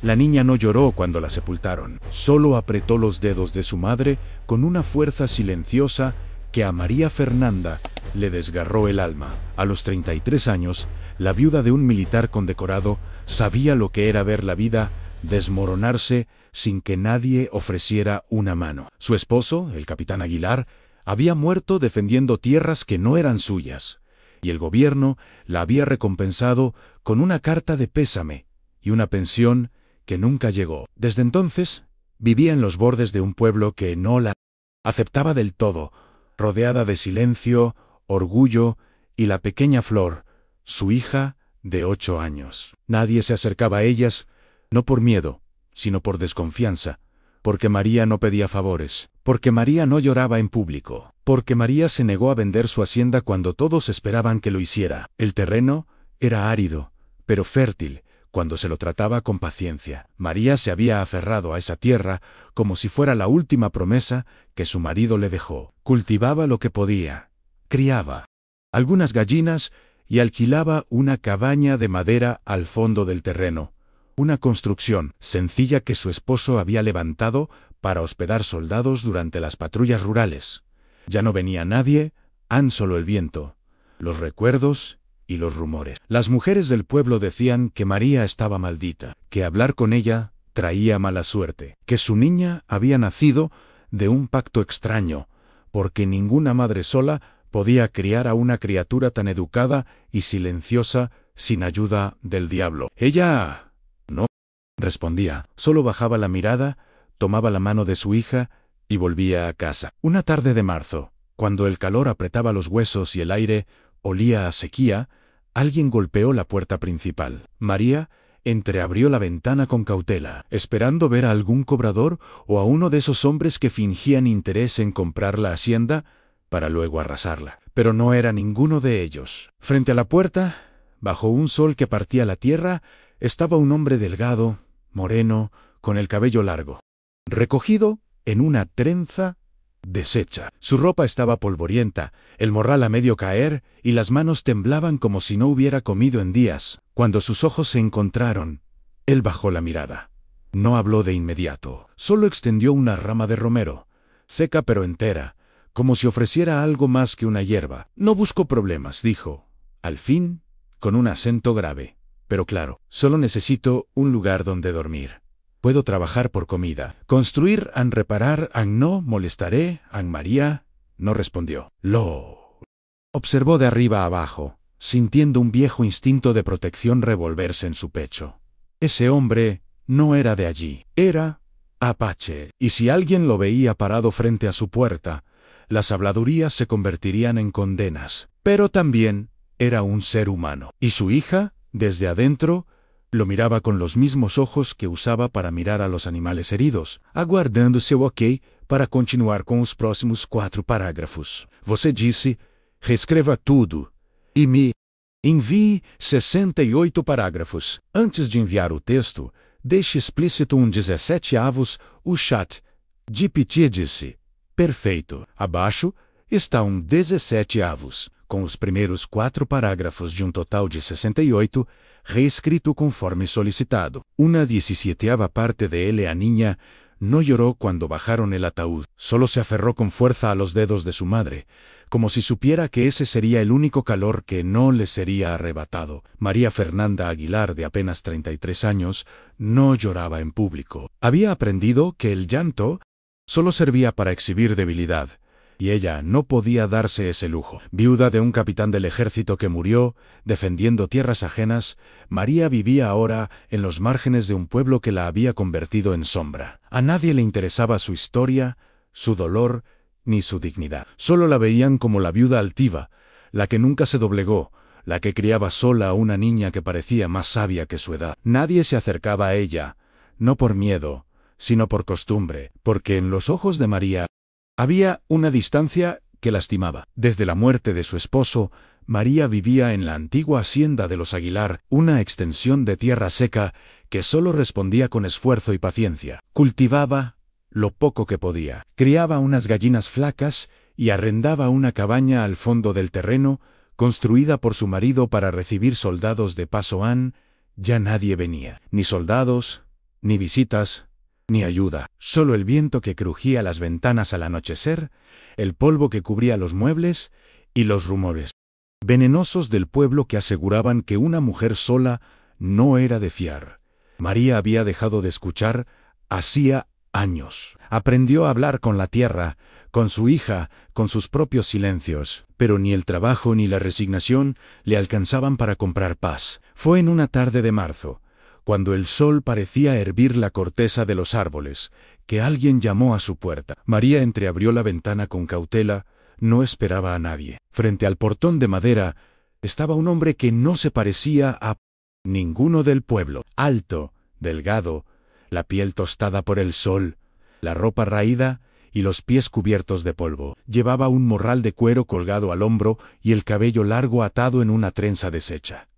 La niña no lloró cuando la sepultaron, solo apretó los dedos de su madre con una fuerza silenciosa que a María Fernanda le desgarró el alma. A los 33 años, la viuda de un militar condecorado sabía lo que era ver la vida desmoronarse sin que nadie ofreciera una mano. Su esposo, el capitán Aguilar, había muerto defendiendo tierras que no eran suyas, y el gobierno la había recompensado con una carta de pésame y una pensión que nunca llegó. Desde entonces, vivía en los bordes de un pueblo que no la aceptaba del todo, rodeada de silencio, orgullo y la pequeña Flor, su hija de 8 años. Nadie se acercaba a ellas, no por miedo, sino por desconfianza, porque María no pedía favores, porque María no lloraba en público, porque María se negó a vender su hacienda cuando todos esperaban que lo hiciera. El terreno era árido, pero fértil, cuando se lo trataba con paciencia. María se había aferrado a esa tierra como si fuera la última promesa que su marido le dejó. Cultivaba lo que podía, criaba algunas gallinas y alquilaba una cabaña de madera al fondo del terreno, una construcción sencilla que su esposo había levantado para hospedar soldados durante las patrullas rurales. Ya no venía nadie, solo el viento, los recuerdos y los rumores. Las mujeres del pueblo decían que María estaba maldita, que hablar con ella traía mala suerte, que su niña había nacido de un pacto extraño, porque ninguna madre sola podía criar a una criatura tan educada y silenciosa sin ayuda del diablo. Ella no respondía, solo bajaba la mirada, tomaba la mano de su hija y volvía a casa. Una tarde de marzo, cuando el calor apretaba los huesos y el aire olía a sequía, alguien golpeó la puerta principal. María entreabrió la ventana con cautela, esperando ver a algún cobrador o a uno de esos hombres que fingían interés en comprar la hacienda para luego arrasarla. Pero no era ninguno de ellos. Frente a la puerta, bajo un sol que partía la tierra, estaba un hombre delgado, moreno, con el cabello largo, recogido en una trenza deshecha. Su ropa estaba polvorienta, el morral a medio caer, y las manos temblaban como si no hubiera comido en días. Cuando sus ojos se encontraron, él bajó la mirada. No habló de inmediato, solo extendió una rama de romero, seca pero entera, como si ofreciera algo más que una hierba. No busco problemas, dijo, al fin, con un acento grave, pero claro. Solo necesito un lugar donde dormir. Puedo trabajar por comida. Construir, reparar, no molestaré, María no respondió. Lo observó de arriba a abajo, sintiendo un viejo instinto de protección revolverse en su pecho. Ese hombre no era de allí, era apache, y si alguien lo veía parado frente a su puerta, las habladurías se convertirían en condenas. Pero también era un ser humano. Y su hija, desde adentro, lo miraba con los mismos ojos que usaba para mirar a los animales heridos, aguardando seu ok para continuar com os próximos 4 parágrafos. Você disse, reescreva tudo e me envie 68 parágrafos. Antes de enviar o texto, deixe explícito 17avos. O chat GPT disse, perfeito. Abaixo está 17avos, com os primeiros 4 parágrafos de total de 68, reescrito conforme solicitado. Una 17ava parte de él. A niña no lloró cuando bajaron el ataúd, solo se aferró con fuerza a los dedos de su madre, como si supiera que ese sería el único calor que no le sería arrebatado. María Fernanda Aguilar, de apenas 33 años, no lloraba en público. Había aprendido que el llanto solo servía para exhibir debilidad, y ella no podía darse ese lujo. Viuda de un capitán del ejército que murió defendiendo tierras ajenas, María vivía ahora en los márgenes de un pueblo que la había convertido en sombra. A nadie le interesaba su historia, su dolor, ni su dignidad. Solo la veían como la viuda altiva, la que nunca se doblegó, la que criaba sola a una niña que parecía más sabia que su edad. Nadie se acercaba a ella, no por miedo, sino por costumbre, porque en los ojos de María había una distancia que lastimaba. Desde la muerte de su esposo, María vivía en la antigua hacienda de los Aguilar, una extensión de tierra seca que solo respondía con esfuerzo y paciencia. Cultivaba lo poco que podía, criaba unas gallinas flacas y arrendaba una cabaña al fondo del terreno, construida por su marido para recibir soldados de paso. Ya nadie venía, ni soldados, ni visitas, ni ayuda. Solo el viento que crujía las ventanas al anochecer, el polvo que cubría los muebles y los rumores venenosos del pueblo que aseguraban que una mujer sola no era de fiar. María había dejado de escuchar hacía años. Aprendió a hablar con la tierra, con su hija, con sus propios silencios, pero ni el trabajo ni la resignación le alcanzaban para comprar paz. Fue en una tarde de marzo, cuando el sol parecía hervir la corteza de los árboles, que alguien llamó a su puerta. María entreabrió la ventana con cautela. No esperaba a nadie. Frente al portón de madera estaba un hombre que no se parecía a ninguno del pueblo. Alto, delgado, la piel tostada por el sol, la ropa raída y los pies cubiertos de polvo. Llevaba un morral de cuero colgado al hombro y el cabello largo atado en una trenza deshecha.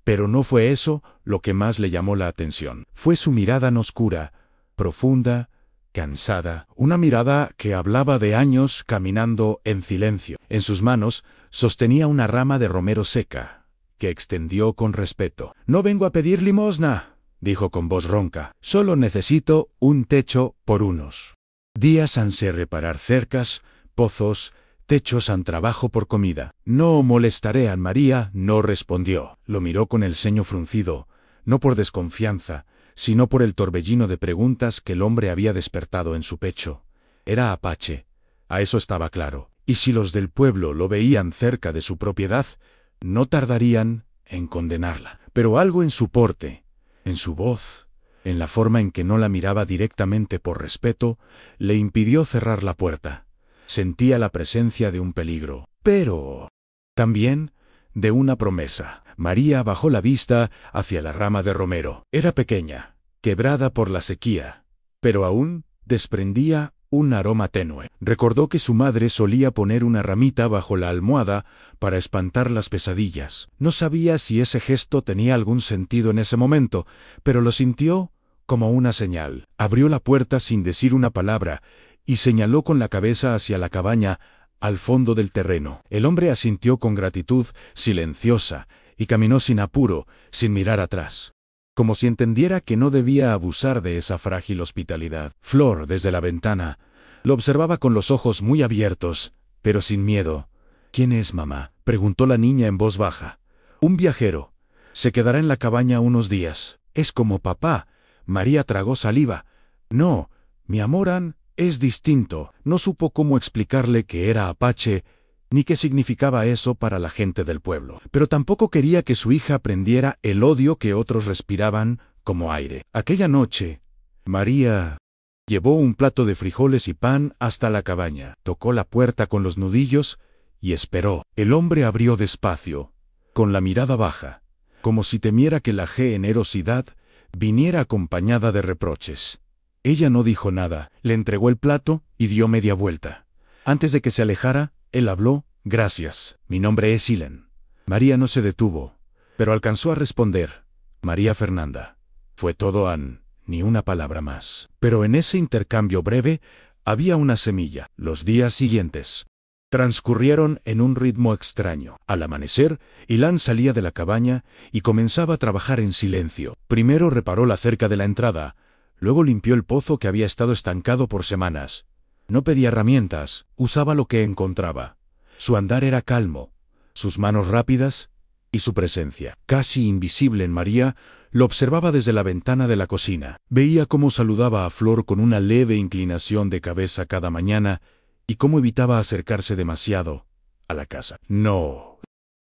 Pero no fue eso lo que más le llamó la atención. Fue su mirada oscura, profunda, cansada, una mirada que hablaba de años caminando en silencio. En sus manos sostenía una rama de romero seca, que extendió con respeto. «No vengo a pedir limosna», dijo con voz ronca. «Solo necesito un techo por unos días. Hanse reparar cercas, pozos, techos han trabajo por comida». «No molestaré a María», no respondió. Lo miró con el ceño fruncido, no por desconfianza, sino por el torbellino de preguntas que el hombre había despertado en su pecho. Era apache, a eso estaba claro, y si los del pueblo lo veían cerca de su propiedad, no tardarían en condenarla. Pero algo en su porte, en su voz, en la forma en que no la miraba directamente por respeto, le impidió cerrar la puerta. Sentía la presencia de un peligro, pero también de una promesa. María bajó la vista hacia la rama de romero. Era pequeña, quebrada por la sequía, pero aún desprendía un aroma tenue. Recordó que su madre solía poner una ramita bajo la almohada para espantar las pesadillas. No sabía si ese gesto tenía algún sentido en ese momento, pero lo sintió como una señal. Abrió la puerta sin decir una palabra y señaló con la cabeza hacia la cabaña al fondo del terreno. El hombre asintió con gratitud silenciosa y caminó sin apuro, sin mirar atrás, como si entendiera que no debía abusar de esa frágil hospitalidad. Flor, desde la ventana, lo observaba con los ojos muy abiertos, pero sin miedo. «¿Quién es mamá?», preguntó la niña en voz baja. «Un viajero. Se quedará en la cabaña unos días. Es como papá». María tragó saliva. «No, mi amor, Ann, es distinto». No supo cómo explicarle que era apache, ni qué significaba eso para la gente del pueblo. Pero tampoco quería que su hija aprendiera el odio que otros respiraban como aire. Aquella noche, María llevó un plato de frijoles y pan hasta la cabaña, tocó la puerta con los nudillos y esperó. El hombre abrió despacio, con la mirada baja, como si temiera que la generosidad viniera acompañada de reproches. Ella no dijo nada, le entregó el plato y dio media vuelta. Antes de que se alejara, él habló: «Gracias, mi nombre es Silen». María no se detuvo, pero alcanzó a responder: «María Fernanda». Fue todo, Ann, ni una palabra más. Pero en ese intercambio breve había una semilla. Los días siguientes transcurrieron en un ritmo extraño. Al amanecer, Ilan salía de la cabaña y comenzaba a trabajar en silencio. Primero reparó la cerca de la entrada, luego limpió el pozo que había estado estancado por semanas. No pedía herramientas, usaba lo que encontraba. Su andar era calmo, sus manos rápidas y su presencia, casi invisible en María, lo observaba desde la ventana de la cocina. Veía cómo saludaba a Flor con una leve inclinación de cabeza cada mañana y cómo evitaba acercarse demasiado a la casa. No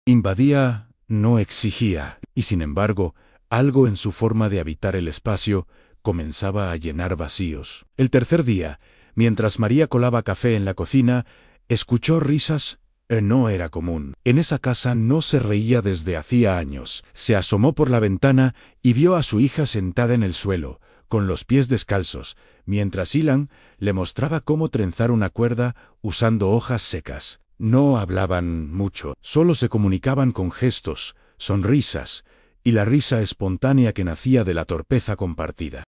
invadía, no exigía, y sin embargo, algo en su forma de habitar el espacio comenzaba a llenar vacíos. El tercer día, mientras María colaba café en la cocina, escuchó risas. No era común. En esa casa no se reía desde hacía años. Se asomó por la ventana y vio a su hija sentada en el suelo, con los pies descalzos, mientras Ilan le mostraba cómo trenzar una cuerda usando hojas secas. No hablaban mucho, solo se comunicaban con gestos, sonrisas y la risa espontánea que nacía de la torpeza compartida.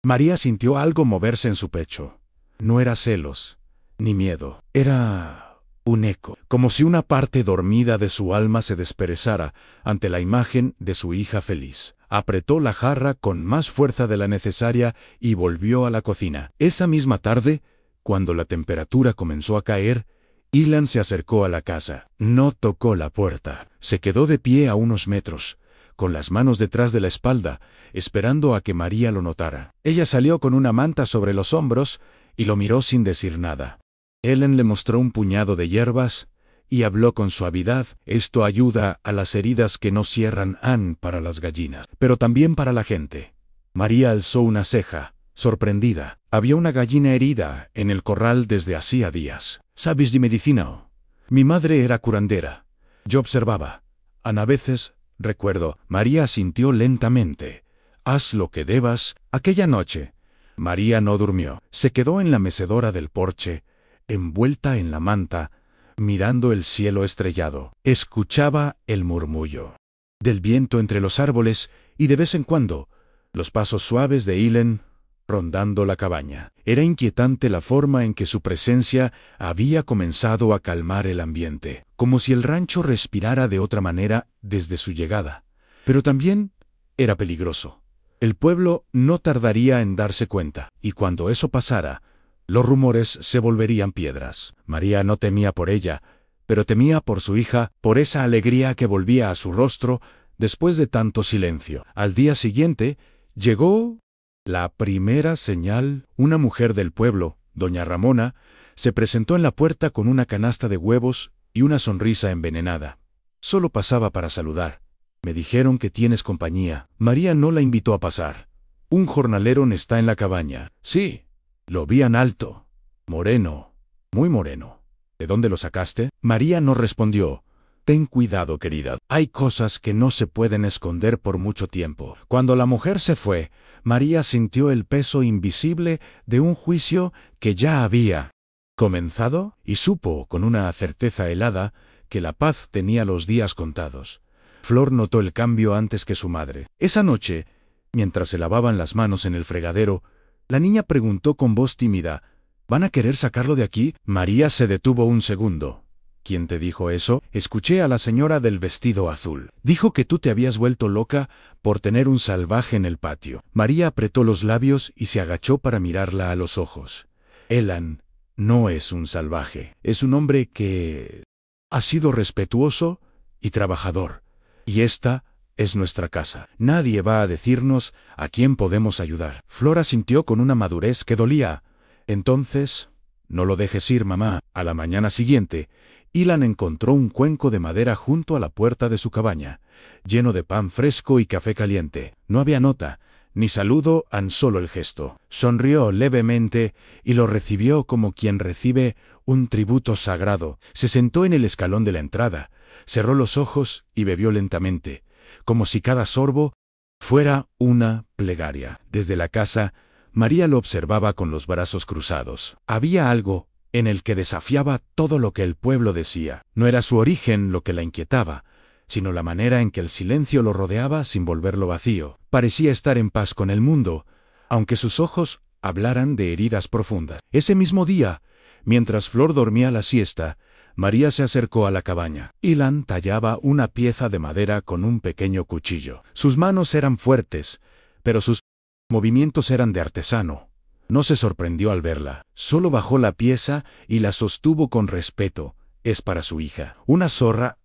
María sintió algo moverse en su pecho. No era celos, ni miedo. Era un eco, como si una parte dormida de su alma se desperezara ante la imagen de su hija feliz. apretó la jarra con más fuerza de la necesaria y volvió a la cocina. Esa misma tarde, cuando la temperatura comenzó a caer, Ilan se acercó a la casa. No tocó la puerta. Se quedó de pie a unos metros, con las manos detrás de la espalda, esperando a que María lo notara. Ella salió con una manta sobre los hombros y lo miró sin decir nada. Ellen le mostró un puñado de hierbas y habló con suavidad. Esto ayuda a las heridas que no cierran para las gallinas, pero también para la gente. María alzó una ceja, sorprendida. Había una gallina herida en el corral desde hacía días. ¿Sabes de medicina? Mi madre era curandera. Yo observaba. A veces, recuerdo, María asintió lentamente. Haz lo que debas. Aquella noche, María no durmió. Se quedó en la mecedora del porche, envuelta en la manta, mirando el cielo estrellado. Escuchaba el murmullo del viento entre los árboles y de vez en cuando los pasos suaves de Ilan rondando la cabaña. Era inquietante la forma en que su presencia había comenzado a calmar el ambiente, como si el rancho respirara de otra manera desde su llegada. Pero también era peligroso. El pueblo no tardaría en darse cuenta, y cuando eso pasara, los rumores se volverían piedras. María no temía por ella, pero temía por su hija, por esa alegría que volvía a su rostro después de tanto silencio. Al día siguiente, llegó la primera señal. Una mujer del pueblo, doña Ramona, se presentó en la puerta con una canasta de huevos y una sonrisa envenenada. Solo pasaba para saludar. Me dijeron que tienes compañía. María no la invitó a pasar. Un jornalero está en la cabaña. Sí. Lo vi en alto. Moreno. Muy moreno. ¿De dónde lo sacaste? María no respondió. Ten cuidado, querida. Hay cosas que no se pueden esconder por mucho tiempo. Cuando la mujer se fue, María sintió el peso invisible de un juicio que ya había comenzado y supo con una certeza helada que la paz tenía los días contados. Flor notó el cambio antes que su madre. Esa noche, mientras se lavaban las manos en el fregadero, la niña preguntó con voz tímida, ¿van a querer sacarlo de aquí? María se detuvo un segundo. ¿Quién te dijo eso? Escuché a la señora del vestido azul. Dijo que tú te habías vuelto loca por tener un salvaje en el patio. María apretó los labios y se agachó para mirarla a los ojos. Ilan no es un salvaje. Es un hombre que ha sido respetuoso y trabajador. Y esta es nuestra casa. Nadie va a decirnos a quién podemos ayudar. Flora sintió con una madurez que dolía. Entonces, no lo dejes ir, mamá. A la mañana siguiente, Ilan encontró un cuenco de madera junto a la puerta de su cabaña, lleno de pan fresco y café caliente. No había nota, ni saludo, solo el gesto. Sonrió levemente y lo recibió como quien recibe un tributo sagrado. Se sentó en el escalón de la entrada, cerró los ojos y bebió lentamente, como si cada sorbo fuera una plegaria. Desde la casa, María lo observaba con los brazos cruzados. Había algo en el que desafiaba todo lo que el pueblo decía. No era su origen lo que la inquietaba, sino la manera en que el silencio lo rodeaba sin volverlo vacío. Parecía estar en paz con el mundo, aunque sus ojos hablaran de heridas profundas. Ese mismo día, mientras Flor dormía la siesta, María se acercó a la cabaña. Ilan tallaba una pieza de madera con un pequeño cuchillo. Sus manos eran fuertes, pero sus movimientos eran de artesano. No se sorprendió al verla. Solo bajó la pieza y la sostuvo con respeto. Es para su hija. Una zorra,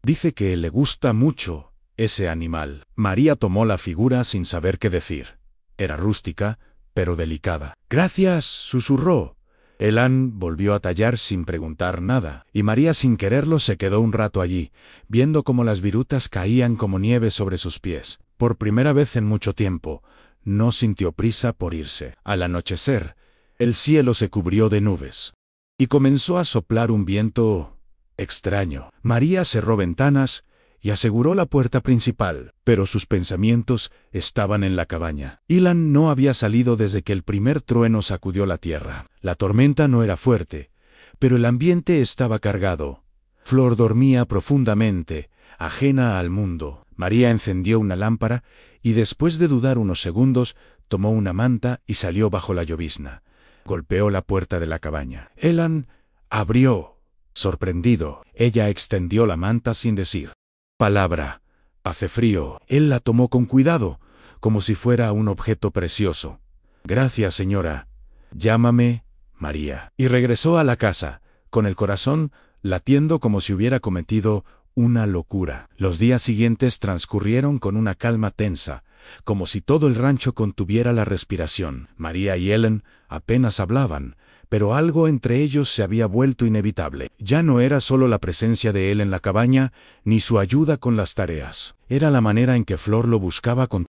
dice que le gusta mucho ese animal. María tomó la figura sin saber qué decir. Era rústica, pero delicada. Gracias, susurró. Ilan volvió a tallar sin preguntar nada, y María sin quererlo se quedó un rato allí, viendo cómo las virutas caían como nieve sobre sus pies. Por primera vez en mucho tiempo, no sintió prisa por irse. Al anochecer, el cielo se cubrió de nubes, y comenzó a soplar un viento extraño. María cerró ventanas y aseguró la puerta principal, pero sus pensamientos estaban en la cabaña. Ilan no había salido desde que el primer trueno sacudió la tierra. La tormenta no era fuerte, pero el ambiente estaba cargado. Flor dormía profundamente, ajena al mundo. María encendió una lámpara y después de dudar unos segundos, tomó una manta y salió bajo la llovizna. Golpeó la puerta de la cabaña. Ilan abrió. Sorprendido, ella extendió la manta sin decir palabra. Hace frío. Él la tomó con cuidado, como si fuera un objeto precioso. Gracias, señora. Llámame María. Y regresó a la casa, con el corazón latiendo como si hubiera cometido una locura. Los días siguientes transcurrieron con una calma tensa, como si todo el rancho contuviera la respiración. María y Ellen apenas hablaban, pero algo entre ellos se había vuelto inevitable. Ya no era solo la presencia de él en la cabaña, ni su ayuda con las tareas. Era la manera en que Flor lo buscaba con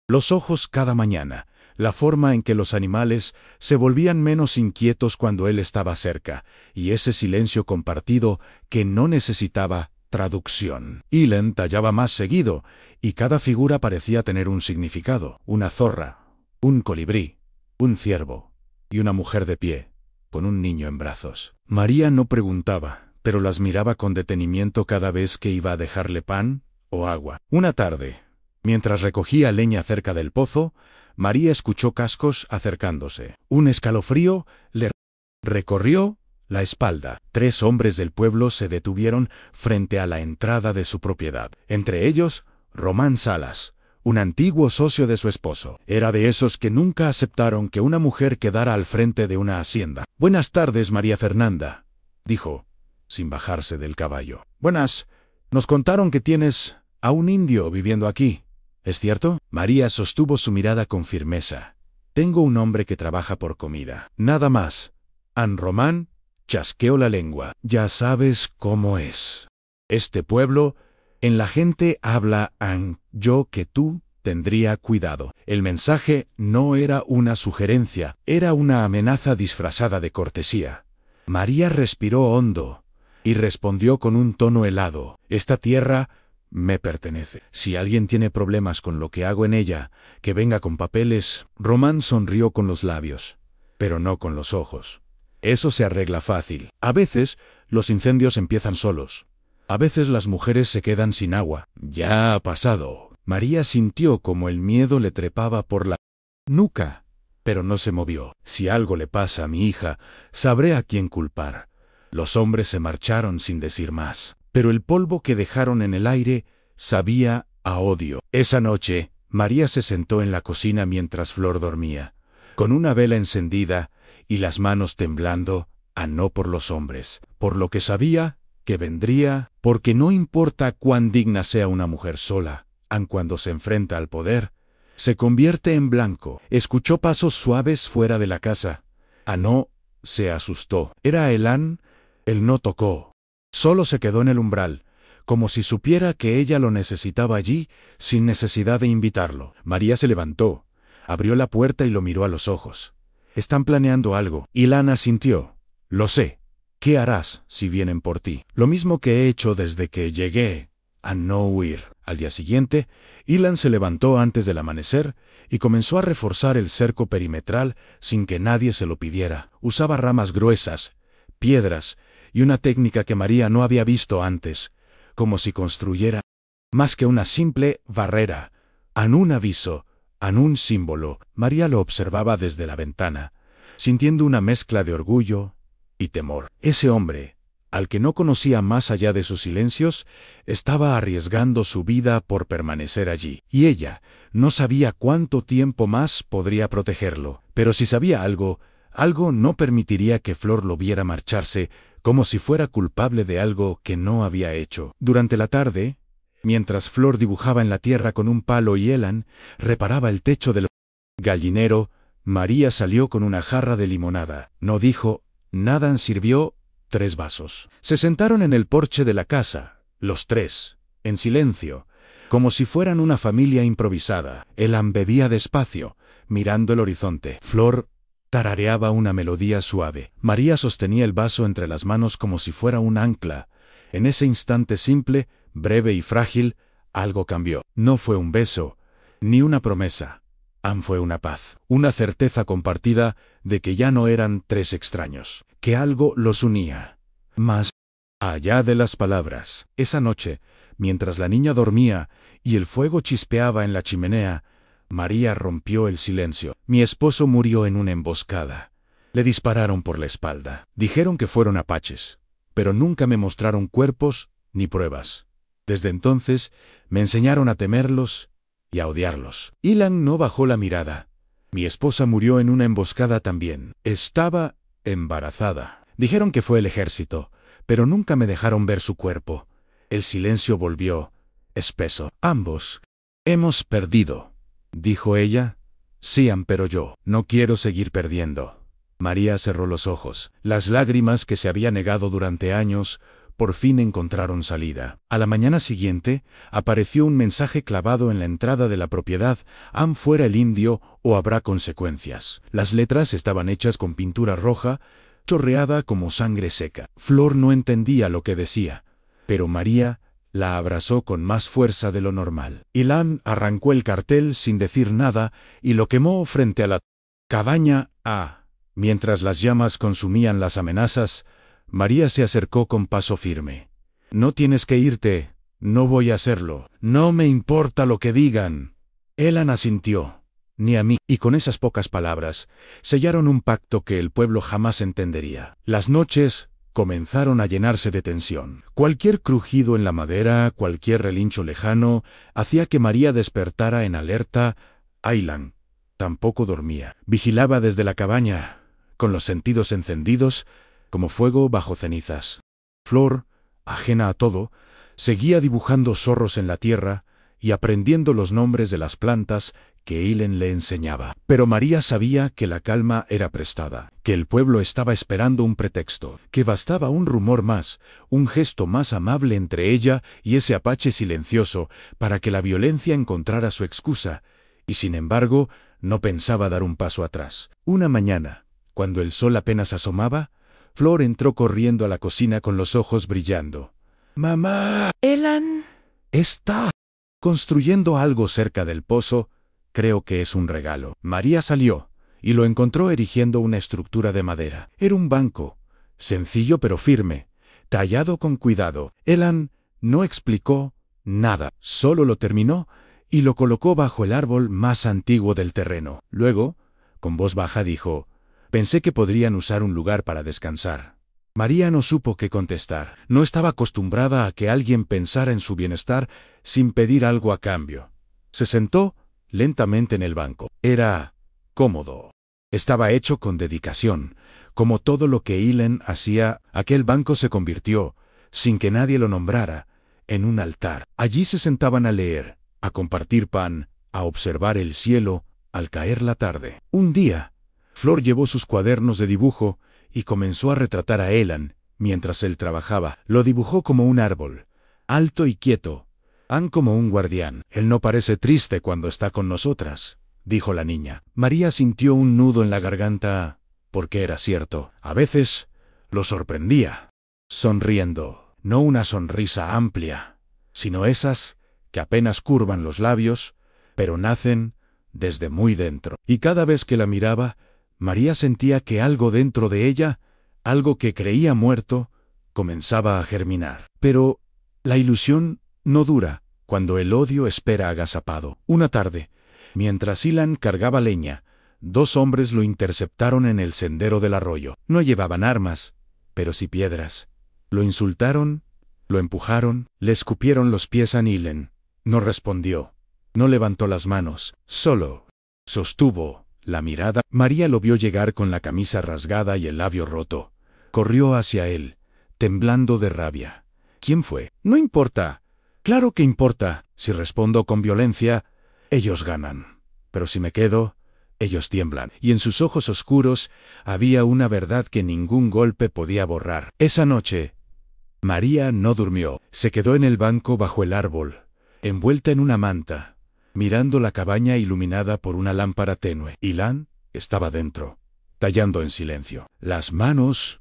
los ojos cada mañana, la forma en que los animales se volvían menos inquietos cuando él estaba cerca, y ese silencio compartido que no necesitaba traducción. Ellen tallaba más seguido, y cada figura parecía tener un significado: una zorra, un colibrí, un ciervo, y una mujer de pie, con un niño en brazos. María no preguntaba, pero las miraba con detenimiento cada vez que iba a dejarle pan o agua. Una tarde, mientras recogía leña cerca del pozo, María escuchó cascos acercándose. Un escalofrío le recorrió la espalda. 3 hombres del pueblo se detuvieron frente a la entrada de su propiedad. Entre ellos, Román Salas, un antiguo socio de su esposo. Era de esos que nunca aceptaron que una mujer quedara al frente de una hacienda. «Buenas tardes, María Fernanda», dijo, sin bajarse del caballo. «Buenas. Nos contaron que tienes a un indio viviendo aquí. ¿Es cierto?» María sostuvo su mirada con firmeza. «Tengo un hombre que trabaja por comida. Nada más». An Román chasqueó la lengua. «Ya sabes cómo es. Este pueblo, en la gente habla an. Yo que tú tendría cuidado». El mensaje no era una sugerencia, era una amenaza disfrazada de cortesía. María respiró hondo y respondió con un tono helado: «Esta tierra me pertenece. Si alguien tiene problemas con lo que hago en ella, que venga con papeles». Román sonrió con los labios, pero no con los ojos. «Eso se arregla fácil. A veces los incendios empiezan solos. A veces las mujeres se quedan sin agua. Ya ha pasado». María sintió como el miedo le trepaba por la nuca, pero no se movió. «Si algo le pasa a mi hija, sabré a quién culpar». Los hombres se marcharon sin decir más, pero el polvo que dejaron en el aire sabía a odio. Esa noche, María se sentó en la cocina mientras Flor dormía, con una vela encendida y las manos temblando, no por los hombres, por lo que sabía que vendría, porque no importa cuán digna sea una mujer sola, aun cuando se enfrenta al poder, se convierte en blanco. Escuchó pasos suaves fuera de la casa. No se asustó. Era Elan. Él no tocó. Solo se quedó en el umbral, como si supiera que ella lo necesitaba allí, sin necesidad de invitarlo. María se levantó, abrió la puerta y lo miró a los ojos. «Están planeando algo». Elan asintió. «Lo sé. ¿Qué harás si vienen por ti?» «Lo mismo que he hecho desde que llegué, a no huir». Al día siguiente, Elan se levantó antes del amanecer y comenzó a reforzar el cerco perimetral sin que nadie se lo pidiera. Usaba ramas gruesas, piedras y una técnica que María no había visto antes, como si construyera más que una simple barrera, un aviso, un símbolo. María lo observaba desde la ventana, sintiendo una mezcla de orgullo y temor. Ese hombre, al que no conocía más allá de sus silencios, estaba arriesgando su vida por permanecer allí, y ella no sabía cuánto tiempo más podría protegerlo. Pero si sabía algo no permitiría que Flor lo viera marcharse como si fuera culpable de algo que no había hecho. Durante la tarde, mientras Flor dibujaba en la tierra con un palo y Elan reparaba el techo del gallinero, María salió con una jarra de limonada. No dijo nada, sirvió 3 vasos. Se sentaron en el porche de la casa, los 3, en silencio, como si fueran una familia improvisada. Elan bebía despacio, mirando el horizonte. Flor tarareaba una melodía suave. María sostenía el vaso entre las manos como si fuera un ancla. En ese instante simple, breve y frágil, algo cambió. No fue un beso, ni una promesa. Fue una paz, una certeza compartida de que ya no eran 3 extraños, que algo los unía. Más allá de las palabras. Esa noche, mientras la niña dormía y el fuego chispeaba en la chimenea, María rompió el silencio. «Mi esposo murió en una emboscada. Le dispararon por la espalda. Dijeron que fueron apaches, pero nunca me mostraron cuerpos ni pruebas. Desde entonces, me enseñaron a temerlos y a odiarlos. Ilan no bajó la mirada. Mi esposa murió en una emboscada también. Estaba embarazada. Dijeron que fue el ejército, pero nunca me dejaron ver su cuerpo. El silencio volvió espeso. Ambos hemos perdido, dijo ella. Sí, pero yo no quiero seguir perdiendo. María cerró los ojos. Las lágrimas que se había negado durante años por fin encontraron salida. A la mañana siguiente, apareció un mensaje clavado en la entrada de la propiedad: «Am fuera el indio o habrá consecuencias». Las letras estaban hechas con pintura roja, chorreada como sangre seca. Flor no entendía lo que decía, pero María la abrazó con más fuerza de lo normal. Ilan arrancó el cartel sin decir nada y lo quemó frente a la cabaña. Mientras las llamas consumían las amenazas, María se acercó con paso firme. «No tienes que irte, no voy a hacerlo, no me importa lo que digan». Ilan asintió. «Ni a mí». Y con esas pocas palabras, sellaron un pacto que el pueblo jamás entendería. Las noches comenzaron a llenarse de tensión. Cualquier crujido en la madera, cualquier relincho lejano, hacía que María despertara en alerta. Ilan tampoco dormía. Vigilaba desde la cabaña, con los sentidos encendidos, como fuego bajo cenizas. Flor, ajena a todo, seguía dibujando zorros en la tierra y aprendiendo los nombres de las plantas que Ilan le enseñaba. Pero María sabía que la calma era prestada, que el pueblo estaba esperando un pretexto, que bastaba un rumor más, un gesto más amable entre ella y ese apache silencioso para que la violencia encontrara su excusa, y sin embargo, no pensaba dar un paso atrás. Una mañana, cuando el sol apenas asomaba, Flor entró corriendo a la cocina con los ojos brillando. «Mamá, Ilan está construyendo algo cerca del pozo. Creo que es un regalo». María salió y lo encontró erigiendo una estructura de madera. Era un banco, sencillo pero firme, tallado con cuidado. Ilan no explicó nada, solo lo terminó y lo colocó bajo el árbol más antiguo del terreno. Luego, con voz baja dijo: «Pensé que podrían usar un lugar para descansar». María no supo qué contestar. No estaba acostumbrada a que alguien pensara en su bienestar sin pedir algo a cambio. Se sentó lentamente en el banco. Era cómodo. Estaba hecho con dedicación. Como todo lo que Ilan hacía, aquel banco se convirtió, sin que nadie lo nombrara, en un altar. Allí se sentaban a leer, a compartir pan, a observar el cielo al caer la tarde. Un día, Flor llevó sus cuadernos de dibujo y comenzó a retratar a Ilan mientras él trabajaba. Lo dibujó como un árbol, alto y quieto, como un guardián. «Él no parece triste cuando está con nosotras», dijo la niña. María sintió un nudo en la garganta, porque era cierto. A veces lo sorprendía, sonriendo, no una sonrisa amplia, sino esas que apenas curvan los labios, pero nacen desde muy dentro. Y cada vez que la miraba, María sentía que algo dentro de ella, algo que creía muerto, comenzaba a germinar. Pero la ilusión no dura cuando el odio espera agazapado. Una tarde, mientras Ilan cargaba leña, dos hombres lo interceptaron en el sendero del arroyo. No llevaban armas, pero sí piedras. Lo insultaron, lo empujaron, le escupieron los pies a Ilan. No respondió, no levantó las manos, solo sostuvo la mirada. María lo vio llegar con la camisa rasgada y el labio roto. Corrió hacia él, temblando de rabia. «¿Quién fue?» «No importa». «Claro que importa. Si respondo con violencia, ellos ganan. Pero si me quedo, ellos tiemblan». Y en sus ojos oscuros había una verdad que ningún golpe podía borrar. Esa noche, María no durmió. Se quedó en el banco bajo el árbol, envuelta en una manta, mirando la cabaña iluminada por una lámpara tenue. Ilan estaba dentro, tallando en silencio. Las manos,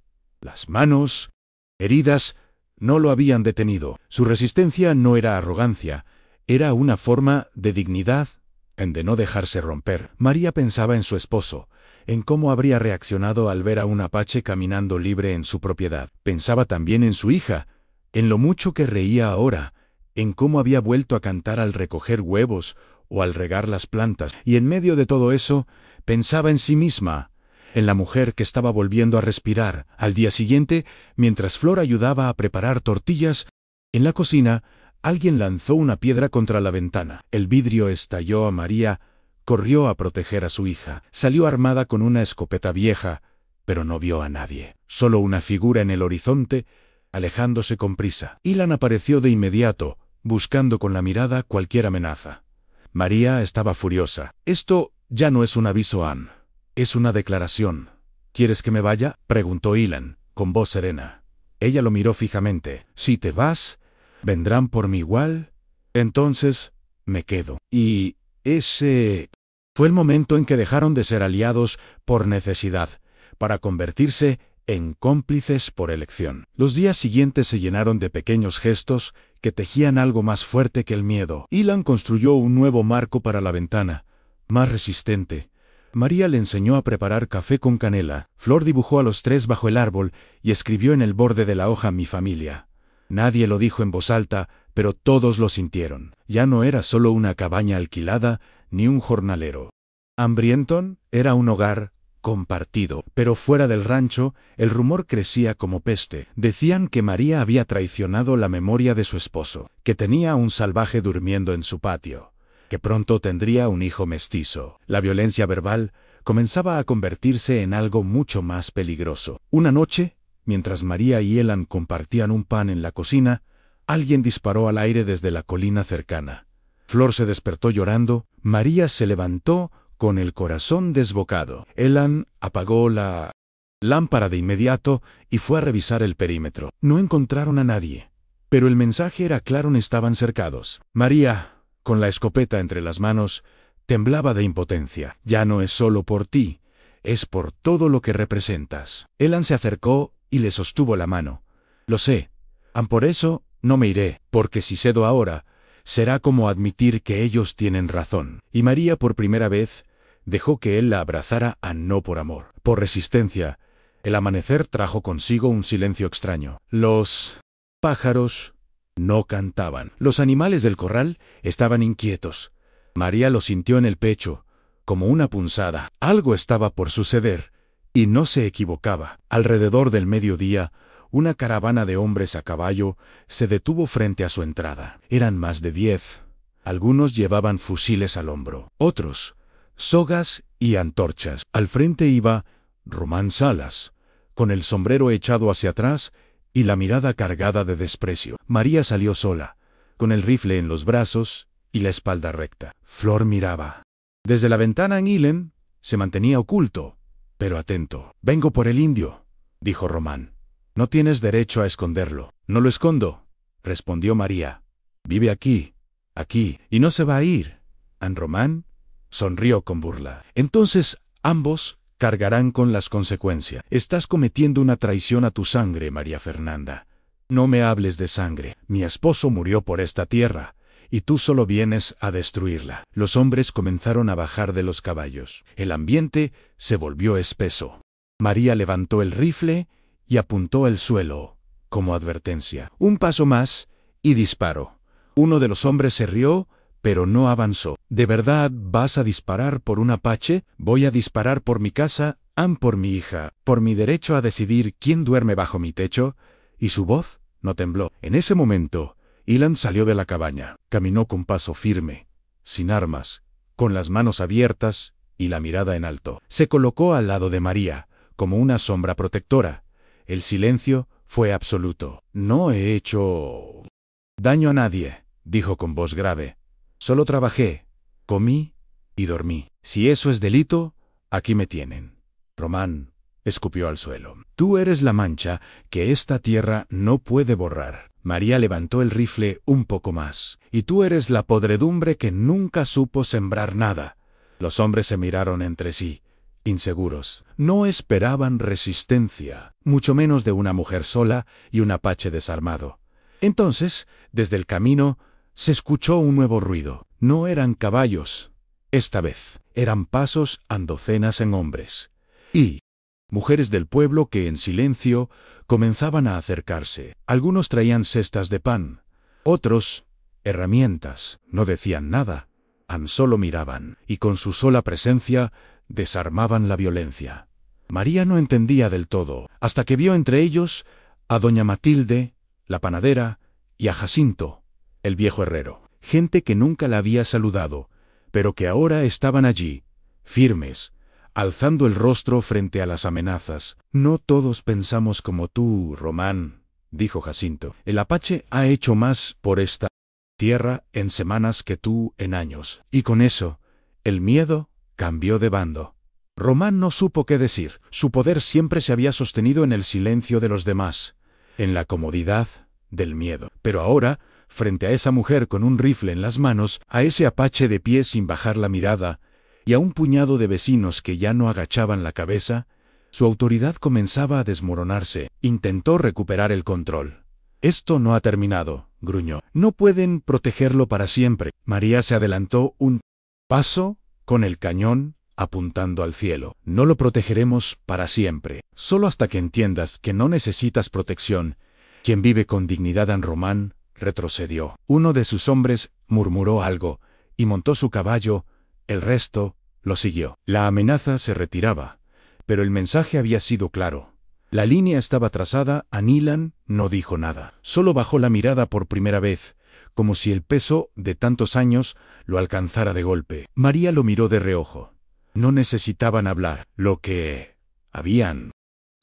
heridas, no lo habían detenido. Su resistencia no era arrogancia, era una forma de dignidad, de no dejarse romper. María pensaba en su esposo, en cómo habría reaccionado al ver a un apache caminando libre en su propiedad. Pensaba también en su hija, en lo mucho que reía ahora, en cómo había vuelto a cantar al recoger huevos o al regar las plantas. Y en medio de todo eso, pensaba en sí misma, en la mujer que estaba volviendo a respirar. Al día siguiente, mientras Flor ayudaba a preparar tortillas, en la cocina, Alguien lanzó una piedra contra la ventana. El vidrio estalló. María corrió a proteger a su hija. Salió armada con una escopeta vieja, pero no vio a nadie. Solo una figura en el horizonte, alejándose con prisa. Ilan apareció de inmediato, buscando con la mirada cualquier amenaza. María estaba furiosa. Esto ya no es un aviso, Anne. Es una declaración. ¿Quieres que me vaya?, preguntó Ilan, con voz serena. Ella lo miró fijamente. Si te vas, ¿vendrán por mí igual? Entonces, me quedo. Y ese fue el momento en que dejaron de ser aliados por necesidad, para convertirse en cómplices por elección. Los días siguientes se llenaron de pequeños gestos que tejían algo más fuerte que el miedo. Ilan construyó un nuevo marco para la ventana, más resistente. María le enseñó a preparar café con canela. Flor dibujó a los tres bajo el árbol y escribió en el borde de la hoja mi familia. Nadie lo dijo en voz alta, pero todos lo sintieron. Ya no era solo una cabaña alquilada, ni un jornalero. Hambrienton era un hogar compartido, pero fuera del rancho, el rumor crecía como peste. Decían que María había traicionado la memoria de su esposo, que tenía un salvaje durmiendo en su patio, que pronto tendría un hijo mestizo. La violencia verbal comenzaba a convertirse en algo mucho más peligroso. Una noche, mientras María y Ilan compartían un pan en la cocina, alguien disparó al aire desde la colina cercana. Flor se despertó llorando. María se levantó con el corazón desbocado. Ilan apagó la lámpara de inmediato y fue a revisar el perímetro. No encontraron a nadie, pero el mensaje era claro: estaban cercados. María, con la escopeta entre las manos, temblaba de impotencia. Ya no es solo por ti, es por todo lo que representas. Ilan se acercó y le sostuvo la mano. Lo sé, por eso no me iré, porque si cedo ahora, será como admitir que ellos tienen razón. Y María por primera vez dejó que él la abrazara, no por amor, por resistencia. El amanecer trajo consigo un silencio extraño. Los pájaros no cantaban. Los animales del corral estaban inquietos. María lo sintió en el pecho, como una punzada. Algo estaba por suceder, y no se equivocaba. Alrededor del mediodía, una caravana de hombres a caballo se detuvo frente a su entrada. Eran más de 10. Algunos llevaban fusiles al hombro, otros sogas y antorchas. Al frente iba Román Salas, con el sombrero echado hacia atrás y la mirada cargada de desprecio. María salió sola, con el rifle en los brazos y la espalda recta. Flor miraba. Desde la ventana en Ilan se mantenía oculto, pero atento. «Vengo por el indio», dijo Román. «No tienes derecho a esconderlo». «No lo escondo», respondió María. «Vive aquí, y no se va a ir». Román sonrió con burla. «Entonces ambos cargarán con las consecuencias. Estás cometiendo una traición a tu sangre, María Fernanda. No me hables de sangre. Mi esposo murió por esta tierra, y tú solo vienes a destruirla». Los hombres comenzaron a bajar de los caballos. El ambiente se volvió espeso. María levantó el rifle y apuntó al suelo, como advertencia. Un paso más, y disparó. Uno de los hombres se rió, pero no avanzó. «¿De verdad vas a disparar por un apache?» «Voy a disparar por mi casa, por mi hija, por mi derecho a decidir quién duerme bajo mi techo». Y su voz no tembló. En ese momento, Ilan salió de la cabaña. Caminó con paso firme, sin armas, con las manos abiertas y la mirada en alto. Se colocó al lado de María, como una sombra protectora. El silencio fue absoluto. «No he hecho daño a nadie», dijo con voz grave. «Solo trabajé, comí y dormí. Si eso es delito, aquí me tienen». Román escupió al suelo. «Tú eres la mancha que esta tierra no puede borrar». María levantó el rifle un poco más. «Y tú eres la podredumbre que nunca supo sembrar nada». Los hombres se miraron entre sí, inseguros. No esperaban resistencia, mucho menos de una mujer sola y un apache desarmado. Entonces, desde el camino, se escuchó un nuevo ruido. No eran caballos. Esta vez, eran pasos a docenas en hombres. Y mujeres del pueblo que en silencio comenzaban a acercarse. Algunos traían cestas de pan, otros herramientas. No decían nada, solo miraban, y con su sola presencia desarmaban la violencia. María no entendía del todo, hasta que vio entre ellos a doña Matilde, la panadera, y a Jacinto, el viejo herrero. Gente que nunca la había saludado, pero que ahora estaban allí, firmes, alzando el rostro frente a las amenazas. No todos pensamos como tú, Román, dijo Jacinto. El Apache ha hecho más por esta tierra en semanas que tú en años. Y con eso, el miedo cambió de bando. Román no supo qué decir. Su poder siempre se había sostenido en el silencio de los demás, en la comodidad del miedo. Pero ahora, frente a esa mujer con un rifle en las manos, a ese Apache de pie sin bajar la mirada, y a un puñado de vecinos que ya no agachaban la cabeza, su autoridad comenzaba a desmoronarse. Intentó recuperar el control. Esto no ha terminado, gruñó. No pueden protegerlo para siempre. María se adelantó un paso, con el cañón apuntando al cielo. No lo protegeremos para siempre. Solo hasta que entiendas que no necesitas protección. Quien vive con dignidad en Román retrocedió. Uno de sus hombres murmuró algo, y montó su caballo. El resto lo siguió. La amenaza se retiraba, pero el mensaje había sido claro. La línea estaba trazada. Ilan no dijo nada. Solo bajó la mirada por primera vez, como si el peso de tantos años lo alcanzara de golpe. María lo miró de reojo. No necesitaban hablar. Lo que habían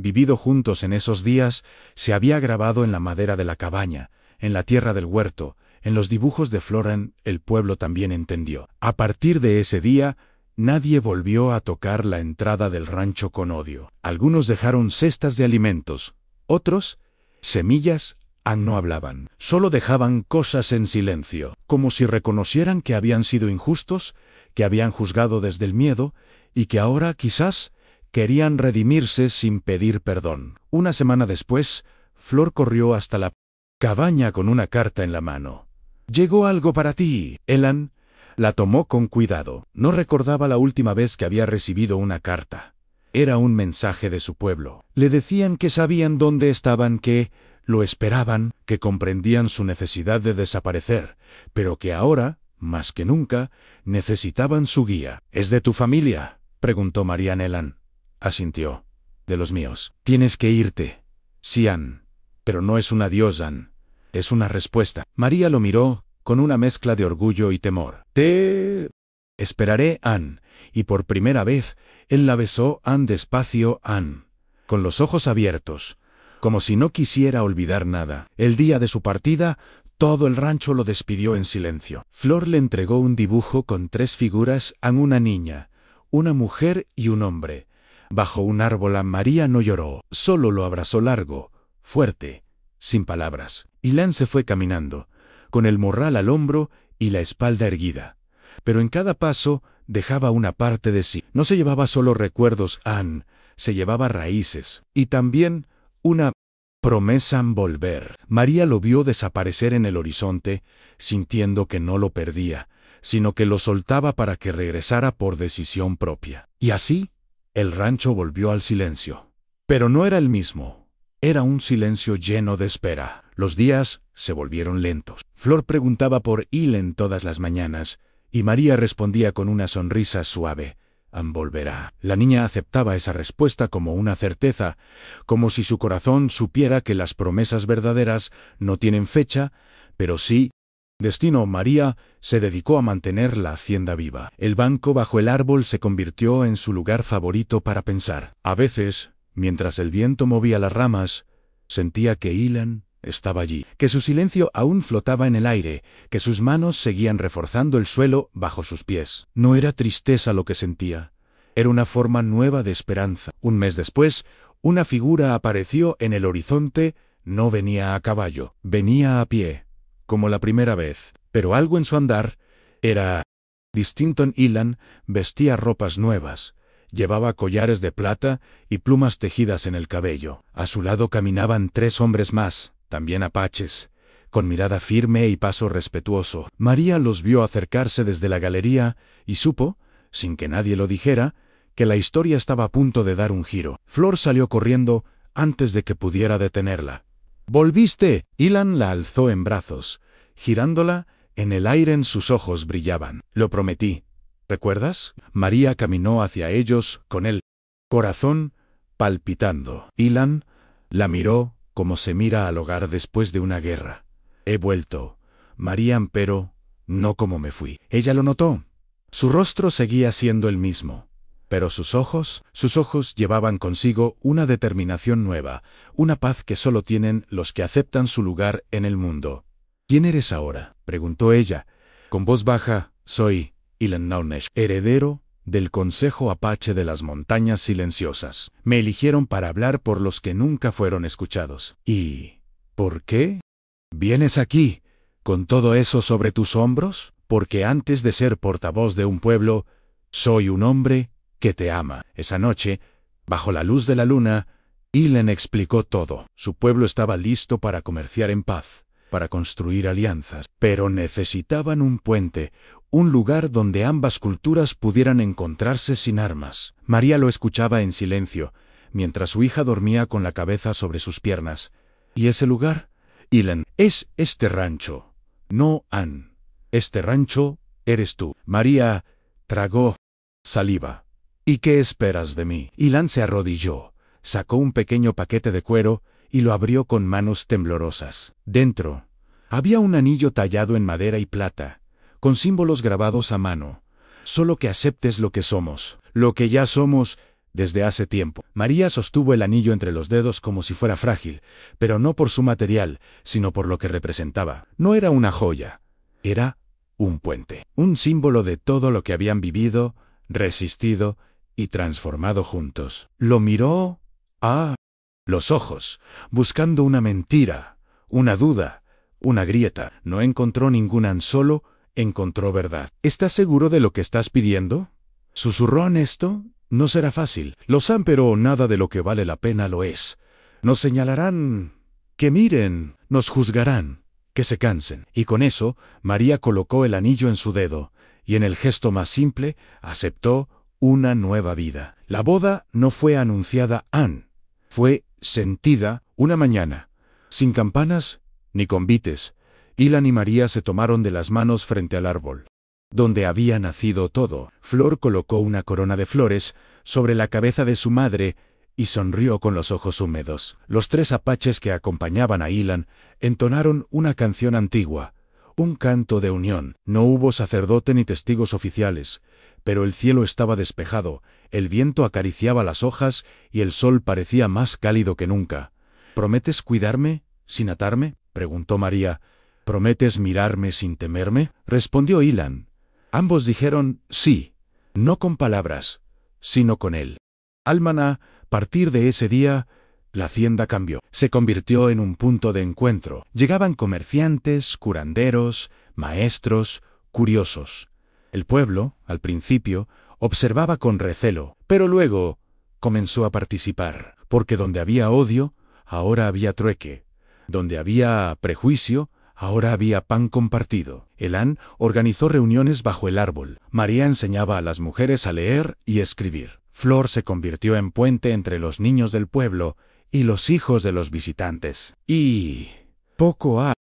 vivido juntos en esos días se había grabado en la madera de la cabaña, en la tierra del huerto, en los dibujos de Floren. El pueblo también entendió. A partir de ese día, nadie volvió a tocar la entrada del rancho con odio. Algunos dejaron cestas de alimentos, otros, semillas. No hablaban, solo dejaban cosas en silencio, como si reconocieran que habían sido injustos, que habían juzgado desde el miedo, y que ahora, quizás, querían redimirse sin pedir perdón. Una semana después, Flor corrió hasta la cabaña con una carta en la mano. «Llegó algo para ti, Ilan». La tomó con cuidado. No recordaba la última vez que había recibido una carta. Era un mensaje de su pueblo. Le decían que sabían dónde estaban, que lo esperaban, que comprendían su necesidad de desaparecer, pero que ahora, más que nunca, necesitaban su guía. «¿Es de tu familia?», preguntó María. Ilan asintió. «De los míos». «Tienes que irte». «Sí, Ann. Pero no es un adiós, Ann. Es una respuesta». María lo miró, con una mezcla de orgullo y temor. «Te esperaré, Ann». Y por primera vez, él la besó. Ann despacio, Ann, con los ojos abiertos, como si no quisiera olvidar nada. El día de su partida, todo el rancho lo despidió en silencio. Flor le entregó un dibujo con 3 figuras: Ann, una niña, una mujer y un hombre. Bajo un árbol. María no lloró, solo lo abrazó largo, fuerte, sin palabras. Ilan se fue caminando, con el morral al hombro y la espalda erguida. Pero en cada paso dejaba una parte de sí. No se llevaba solo recuerdos, Ann, se llevaba raíces. Y también una promesa en volver. María lo vio desaparecer en el horizonte, sintiendo que no lo perdía, sino que lo soltaba para que regresara por decisión propia. Y así, el rancho volvió al silencio. Pero no era el mismo. Era un silencio lleno de espera. Los días se volvieron lentos. Flor preguntaba por Ilan todas las mañanas, y María respondía con una sonrisa suave: «Ann volverá». La niña aceptaba esa respuesta como una certeza, como si su corazón supiera que las promesas verdaderas no tienen fecha, pero sí destino. María se dedicó a mantener la hacienda viva. El banco bajo el árbol se convirtió en su lugar favorito para pensar. A veces, mientras el viento movía las ramas, sentía que Ilan estaba allí, que su silencio aún flotaba en el aire, que sus manos seguían reforzando el suelo bajo sus pies. No era tristeza lo que sentía, era una forma nueva de esperanza. Un mes después, una figura apareció en el horizonte. No venía a caballo, venía a pie, como la primera vez, pero algo en su andar era distinto. Ilan vestía ropas nuevas, llevaba collares de plata y plumas tejidas en el cabello. A su lado caminaban 3 hombres más, también apaches, con mirada firme y paso respetuoso. María los vio acercarse desde la galería y supo, sin que nadie lo dijera, que la historia estaba a punto de dar un giro. Flor salió corriendo antes de que pudiera detenerla. «¿Volviste?». Ilan la alzó en brazos, girándola. En el aire sus ojos brillaban. «Lo prometí. ¿Recuerdas?». María caminó hacia ellos con el corazón palpitando. Ilan la miró como se mira al hogar después de una guerra. «He vuelto, María, empero, no como me fui. Ella lo notó. Su rostro seguía siendo el mismo. Pero sus ojos llevaban consigo una determinación nueva, una paz que solo tienen los que aceptan su lugar en el mundo. ¿Quién eres ahora?, preguntó ella, con voz baja. Soy Ilan Naunesh, heredero del Consejo Apache de las Montañas Silenciosas. Me eligieron para hablar por los que nunca fueron escuchados. ¿Y por qué vienes aquí, con todo eso sobre tus hombros? Porque antes de ser portavoz de un pueblo, soy un hombre que te ama. Esa noche, bajo la luz de la luna, Ilan explicó todo. Su pueblo estaba listo para comerciar en paz, para construir alianzas, pero necesitaban un puente, un lugar donde ambas culturas pudieran encontrarse sin armas. María lo escuchaba en silencio, mientras su hija dormía con la cabeza sobre sus piernas. ¿Y ese lugar? Ilan, es este rancho. No, Ann. Este rancho eres tú. María tragó saliva. ¿Y qué esperas de mí? Ilan se arrodilló, sacó un pequeño paquete de cuero y lo abrió con manos temblorosas. Dentro había un anillo tallado en madera y plata, con símbolos grabados a mano. Solo que aceptes lo que somos, lo que ya somos desde hace tiempo. María sostuvo el anillo entre los dedos como si fuera frágil, pero no por su material, sino por lo que representaba. No era una joya, era un puente, un símbolo de todo lo que habían vivido, resistido y transformado juntos. Lo miró a los ojos, buscando una mentira, una duda, una grieta. No encontró ninguna, solo encontró verdad. ¿Estás seguro de lo que estás pidiendo?, susurró honesto. No será fácil. Lo saben, pero nada de lo que vale la pena lo es. Nos señalarán, que miren, nos juzgarán, que se cansen. Y con eso, María colocó el anillo en su dedo, y en el gesto más simple, aceptó una nueva vida. La boda no fue anunciada, Ann. Fue sentida una mañana, sin campanas ni convites. Ilan y María se tomaron de las manos frente al árbol donde había nacido todo. Flor colocó una corona de flores sobre la cabeza de su madre y sonrió con los ojos húmedos. Los 3 apaches que acompañaban a Ilan entonaron una canción antigua, un canto de unión. No hubo sacerdote ni testigos oficiales, pero el cielo estaba despejado, el viento acariciaba las hojas y el sol parecía más cálido que nunca. ¿Prometes cuidarme, sin atarme?, preguntó María. ¿Prometes mirarme sin temerme?, respondió Ilan. Ambos dijeron sí, no con palabras, sino con él. A partir de ese día, la hacienda cambió. Se convirtió en un punto de encuentro. Llegaban comerciantes, curanderos, maestros, curiosos. El pueblo, al principio, observaba con recelo, pero luego comenzó a participar, porque donde había odio, ahora había trueque. Donde había prejuicio, ahora había pan compartido. Ilan organizó reuniones bajo el árbol. María enseñaba a las mujeres a leer y escribir. Flor se convirtió en puente entre los niños del pueblo y los hijos de los visitantes. Y poco a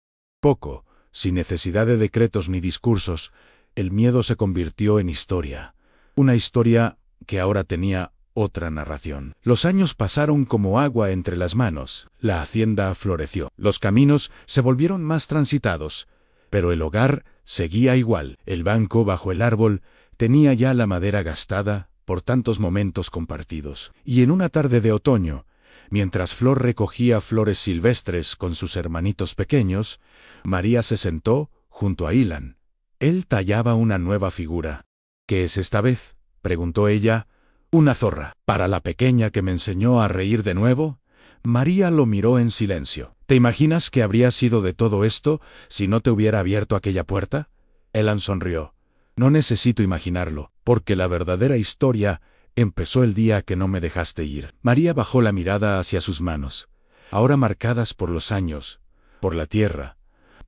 poco, sin necesidad de decretos ni discursos, el miedo se convirtió en historia. Una historia que ahora tenía otra narración. Los años pasaron como agua entre las manos. La hacienda floreció. Los caminos se volvieron más transitados, pero el hogar seguía igual. El banco bajo el árbol tenía ya la madera gastada por tantos momentos compartidos. Y en una tarde de otoño, mientras Flor recogía flores silvestres con sus hermanitos pequeños, María se sentó junto a Ilan. Él tallaba una nueva figura. ¿Qué es esta vez?, preguntó ella. Una zorra. ¿Para la pequeña que me enseñó a reír de nuevo? María lo miró en silencio. ¿Te imaginas qué habría sido de todo esto si no te hubiera abierto aquella puerta? Ilan sonrió. No necesito imaginarlo, porque la verdadera historia empezó el día que no me dejaste ir. María bajó la mirada hacia sus manos, ahora marcadas por los años, por la tierra,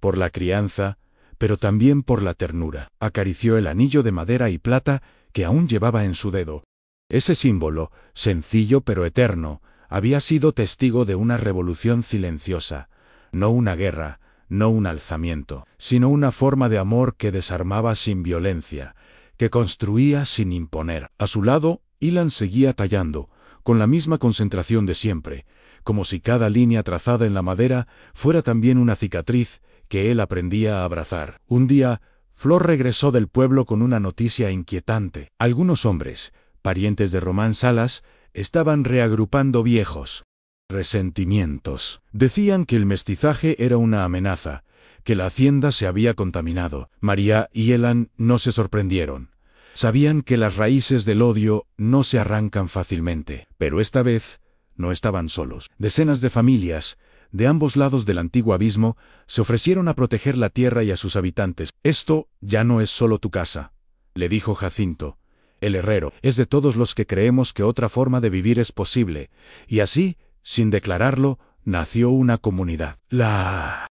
por la crianza, pero también por la ternura. Acarició el anillo de madera y plata que aún llevaba en su dedo. Ese símbolo, sencillo pero eterno, había sido testigo de una revolución silenciosa, no una guerra, no un alzamiento, sino una forma de amor que desarmaba sin violencia, que construía sin imponer. A su lado, Ilan seguía tallando, con la misma concentración de siempre, como si cada línea trazada en la madera fuera también una cicatriz que él aprendía a abrazar. Un día, Flor regresó del pueblo con una noticia inquietante. Algunos hombres, parientes de Román Salas, estaban reagrupando viejos resentimientos. Decían que el mestizaje era una amenaza, que la hacienda se había contaminado. María y Elan no se sorprendieron. Sabían que las raíces del odio no se arrancan fácilmente, pero esta vez no estaban solos. Decenas de familias, de ambos lados del antiguo abismo, se ofrecieron a proteger la tierra y a sus habitantes. «Esto ya no es solo tu casa», le dijo Jacinto, el herrero, «es de todos los que creemos que otra forma de vivir es posible». Y así, sin declararlo, nació una comunidad. La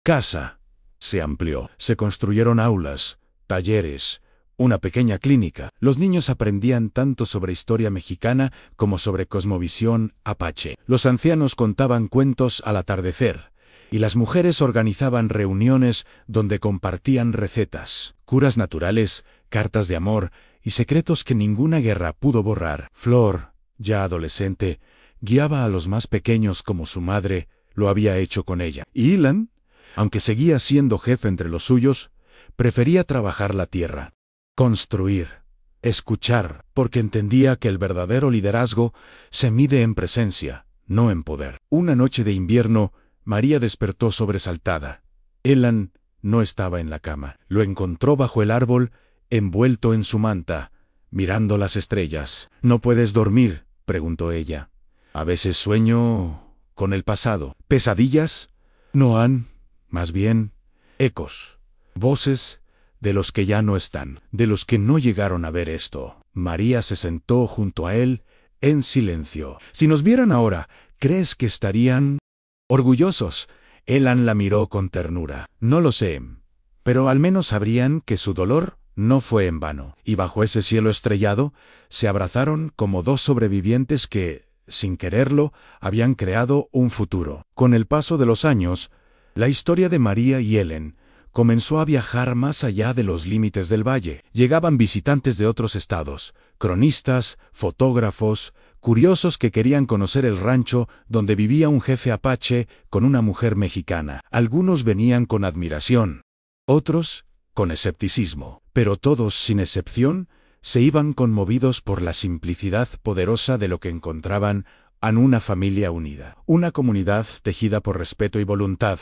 casa se amplió. Se construyeron aulas, talleres, una pequeña clínica. Los niños aprendían tanto sobre historia mexicana como sobre cosmovisión apache. Los ancianos contaban cuentos al atardecer, y las mujeres organizaban reuniones donde compartían recetas, curas naturales, cartas de amor y secretos que ninguna guerra pudo borrar. Flor, ya adolescente, guiaba a los más pequeños como su madre lo había hecho con ella. Y Ilan, aunque seguía siendo jefe entre los suyos, prefería trabajar la tierra. Construir, escuchar, porque entendía que el verdadero liderazgo se mide en presencia, no en poder. Una noche de invierno, María despertó sobresaltada. Elan no estaba en la cama. Lo encontró bajo el árbol, envuelto en su manta, mirando las estrellas. «¿No puedes dormir?», preguntó ella. «A veces sueño con el pasado». «¿Pesadillas?». «No han, más bien, ecos, voces de los que ya no están, de los que no llegaron a ver esto». María se sentó junto a él, en silencio. «Si nos vieran ahora, ¿crees que estarían orgullosos?». Elan la miró con ternura. «No lo sé, pero al menos sabrían que su dolor no fue en vano». Y bajo ese cielo estrellado, se abrazaron como dos sobrevivientes que, sin quererlo, habían creado un futuro. Con el paso de los años, la historia de María y Ellen comenzó a viajar más allá de los límites del valle. Llegaban visitantes de otros estados, cronistas, fotógrafos, curiosos que querían conocer el rancho donde vivía un jefe apache con una mujer mexicana. Algunos venían con admiración, otros con escepticismo, pero todos, sin excepción, se iban conmovidos por la simplicidad poderosa de lo que encontraban en una familia unida. Una comunidad tejida por respeto y voluntad,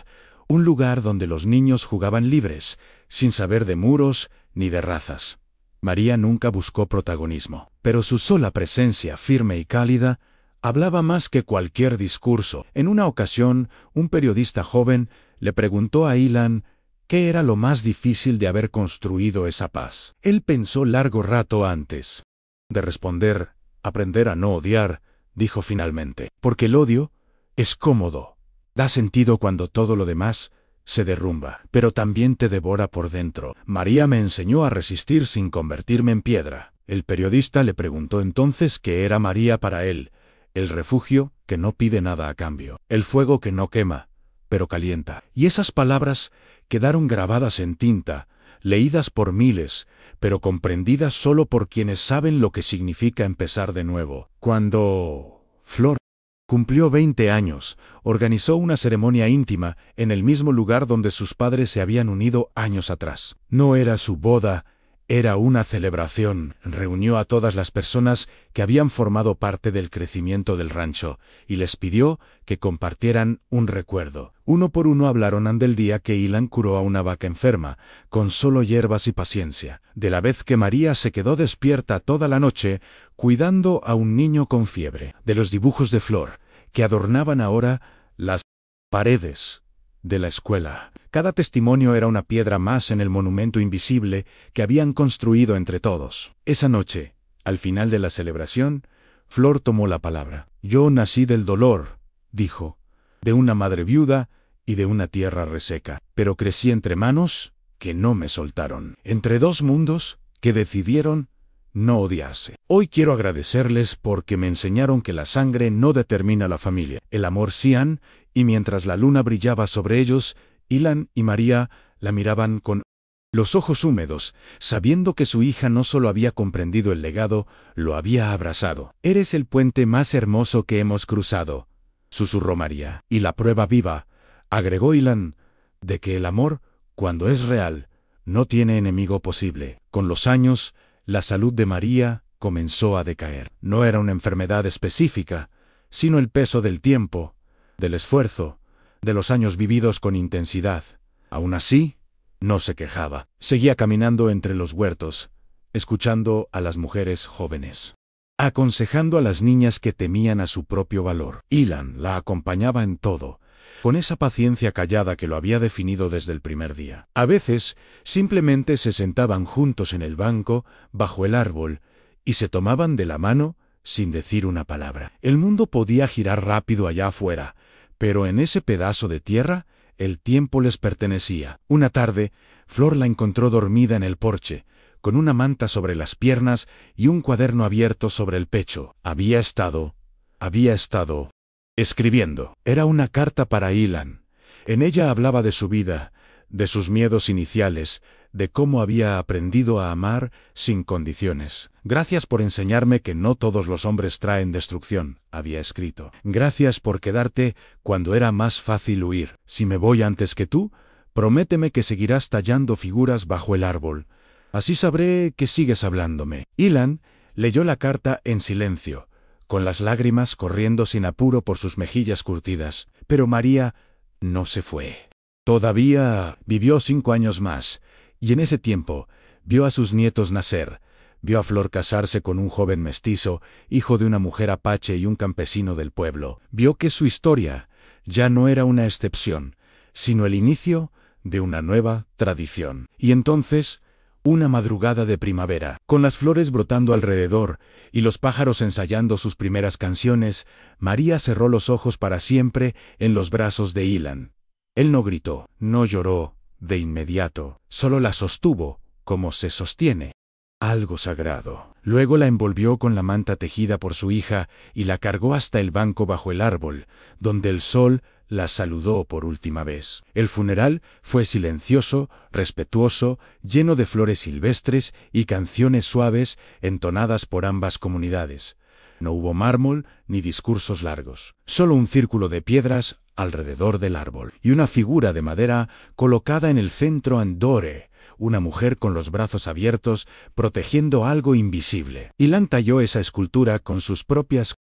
un lugar donde los niños jugaban libres, sin saber de muros ni de razas. María nunca buscó protagonismo, pero su sola presencia firme y cálida hablaba más que cualquier discurso. En una ocasión, un periodista joven le preguntó a Ilan qué era lo más difícil de haber construido esa paz. Él pensó largo rato antes de responder. «Aprender a no odiar», dijo finalmente, «porque el odio es cómodo. Da sentido cuando todo lo demás se derrumba, pero también te devora por dentro. María me enseñó a resistir sin convertirme en piedra». El periodista le preguntó entonces qué era María para él: «El refugio que no pide nada a cambio, el fuego que no quema, pero calienta». Y esas palabras quedaron grabadas en tinta, leídas por miles, pero comprendidas solo por quienes saben lo que significa empezar de nuevo. Cuando Flor cumplió 20 años, organizó una ceremonia íntima en el mismo lugar donde sus padres se habían unido años atrás. No era su boda, era una celebración. Reunió a todas las personas que habían formado parte del crecimiento del rancho y les pidió que compartieran un recuerdo. Uno por uno hablaron del día que Ilan curó a una vaca enferma, con solo hierbas y paciencia, de la vez que María se quedó despierta toda la noche cuidando a un niño con fiebre, de los dibujos de Flor que adornaban ahora las paredes de la escuela. Cada testimonio era una piedra más en el monumento invisible que habían construido entre todos. Esa noche, al final de la celebración, Flor tomó la palabra. «Yo nací del dolor», dijo, «de una madre viuda y de una tierra reseca, pero crecí entre manos que no me soltaron, entre dos mundos que decidieron no odiarse. Hoy quiero agradecerles porque me enseñaron que la sangre no determina la familia, el amor sí han». Y mientras la luna brillaba sobre ellos, Ilan y María la miraban con los ojos húmedos, sabiendo que su hija no solo había comprendido el legado, lo había abrazado. «Eres el puente más hermoso que hemos cruzado», susurró María. «Y la prueba viva», agregó Ilan, de que el amor, cuando es real, no tiene enemigo posible. Con los años, la salud de María comenzó a decaer. No era una enfermedad específica, sino el peso del tiempo, del esfuerzo, de los años vividos con intensidad. Aún así, no se quejaba. Seguía caminando entre los huertos, escuchando a las mujeres jóvenes, aconsejando a las niñas que temían a su propio valor. Ilan la acompañaba en todo, con esa paciencia callada que lo había definido desde el primer día. A veces, simplemente se sentaban juntos en el banco, bajo el árbol, y se tomaban de la mano, sin decir una palabra. El mundo podía girar rápido allá afuera, pero en ese pedazo de tierra, el tiempo les pertenecía. Una tarde, Flor la encontró dormida en el porche, con una manta sobre las piernas y un cuaderno abierto sobre el pecho. Había estado escribiendo. Era una carta para Ilan. En ella hablaba de su vida, de sus miedos iniciales, de cómo había aprendido a amar sin condiciones. Gracias por enseñarme que no todos los hombres traen destrucción, había escrito. Gracias por quedarte cuando era más fácil huir. Si me voy antes que tú, prométeme que seguirás tallando figuras bajo el árbol. Así sabré que sigues hablándome. Ilan leyó la carta en silencio, con las lágrimas corriendo sin apuro por sus mejillas curtidas. Pero María no se fue. Todavía vivió 5 años más, y en ese tiempo vio a sus nietos nacer, vio a Flor casarse con un joven mestizo, hijo de una mujer apache y un campesino del pueblo. Vio que su historia ya no era una excepción, sino el inicio de una nueva tradición. Y entonces, una madrugada de primavera, con las flores brotando alrededor y los pájaros ensayando sus primeras canciones, María cerró los ojos para siempre en los brazos de Ilan. Él no gritó, no lloró de inmediato, solo la sostuvo, como se sostiene algo sagrado. Luego la envolvió con la manta tejida por su hija y la cargó hasta el banco bajo el árbol, donde el sol la saludó por última vez. El funeral fue silencioso, respetuoso, lleno de flores silvestres y canciones suaves entonadas por ambas comunidades. No hubo mármol ni discursos largos, solo un círculo de piedras alrededor del árbol y una figura de madera colocada en el centro Andore, una mujer con los brazos abiertos protegiendo algo invisible. Ilan talló esa escultura con sus propias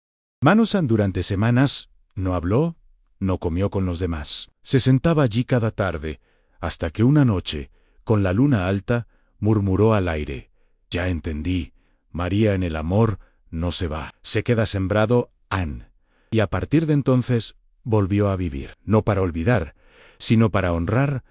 manos. Durante semanas no habló, no comió con los demás. Se sentaba allí cada tarde, hasta que una noche, con la luna alta, murmuró al aire: «Ya entendí, María en el amor no se va, se queda sembrado, Ann». Y a partir de entonces, volvió a vivir. No para olvidar, sino para honrar.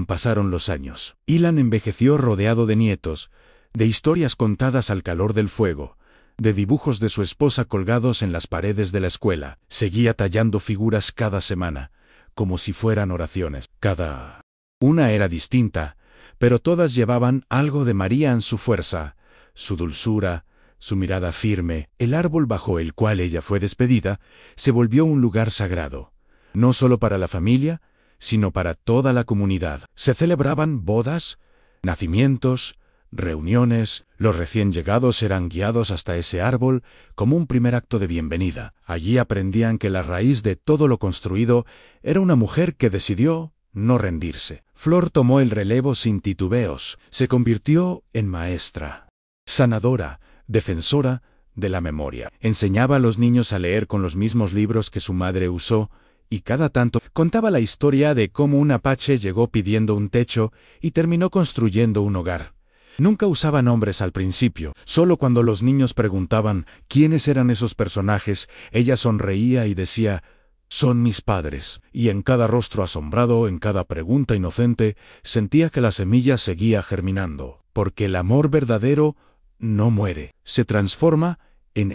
Pasaron los años. Ilan envejeció rodeado de nietos, de historias contadas al calor del fuego, de dibujos de su esposa colgados en las paredes de la escuela. Seguía tallando figuras cada semana, como si fueran oraciones. Cada una era distinta, pero todas llevaban algo de María en su fuerza, su dulzura, su mirada firme. El árbol bajo el cual ella fue despedida se volvió un lugar sagrado, no solo para la familia, sino para toda la comunidad. Se celebraban bodas, nacimientos, reuniones. Los recién llegados eran guiados hasta ese árbol como un primer acto de bienvenida. Allí aprendían que la raíz de todo lo construido era una mujer que decidió no rendirse. Flor tomó el relevo sin titubeos. Se convirtió en maestra, sanadora, defensora de la memoria. Enseñaba a los niños a leer con los mismos libros que su madre usó, y cada tanto contaba la historia de cómo un apache llegó pidiendo un techo y terminó construyendo un hogar. Nunca usaba nombres al principio, solo cuando los niños preguntaban quiénes eran esos personajes, ella sonreía y decía: «Son mis padres». Y en cada rostro asombrado, en cada pregunta inocente, sentía que la semilla seguía germinando, porque el amor verdadero no muere, se transforma en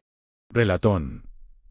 relatón,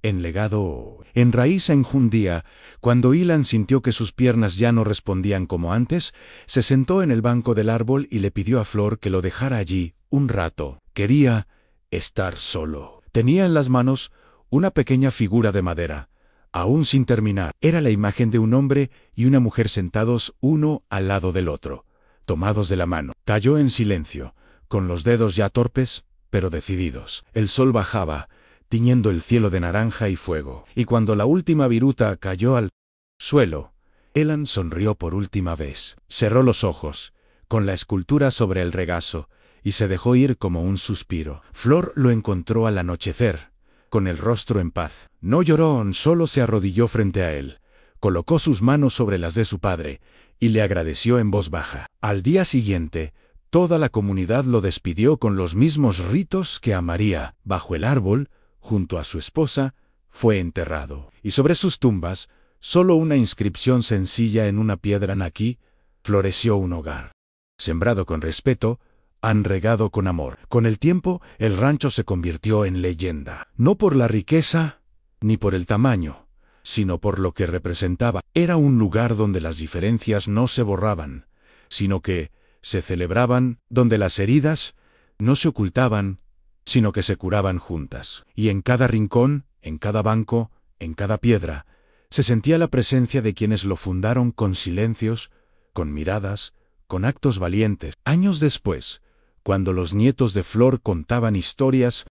en legado, en raíz. Un día, cuando Ilan sintió que sus piernas ya no respondían como antes, se sentó en el banco del árbol y le pidió a Flor que lo dejara allí un rato. Quería estar solo. Tenía en las manos una pequeña figura de madera, aún sin terminar. Era la imagen de un hombre y una mujer sentados uno al lado del otro, tomados de la mano. Talló en silencio, con los dedos ya torpes, pero decididos. El sol bajaba, tiñendo el cielo de naranja y fuego, y cuando la última viruta cayó al suelo, Elan sonrió por última vez. Cerró los ojos, con la escultura sobre el regazo, y se dejó ir como un suspiro. Flor lo encontró al anochecer, con el rostro en paz. No lloró, solo se arrodilló frente a él, colocó sus manos sobre las de su padre, y le agradeció en voz baja. Al día siguiente, toda la comunidad lo despidió con los mismos ritos que a María. Bajo el árbol, junto a su esposa, fue enterrado. Y sobre sus tumbas, solo una inscripción sencilla en una piedra naquí, floreció un hogar. Sembrado con respeto, han regado con amor. Con el tiempo, el rancho se convirtió en leyenda. No por la riqueza, ni por el tamaño, sino por lo que representaba. Era un lugar donde las diferencias no se borraban, sino que se celebraban, donde las heridas no se ocultaban, sino que se curaban juntas. Y en cada rincón, en cada banco, en cada piedra, se sentía la presencia de quienes lo fundaron con silencios, con miradas, con actos valientes. Años después, cuando los nietos de Flor contaban historias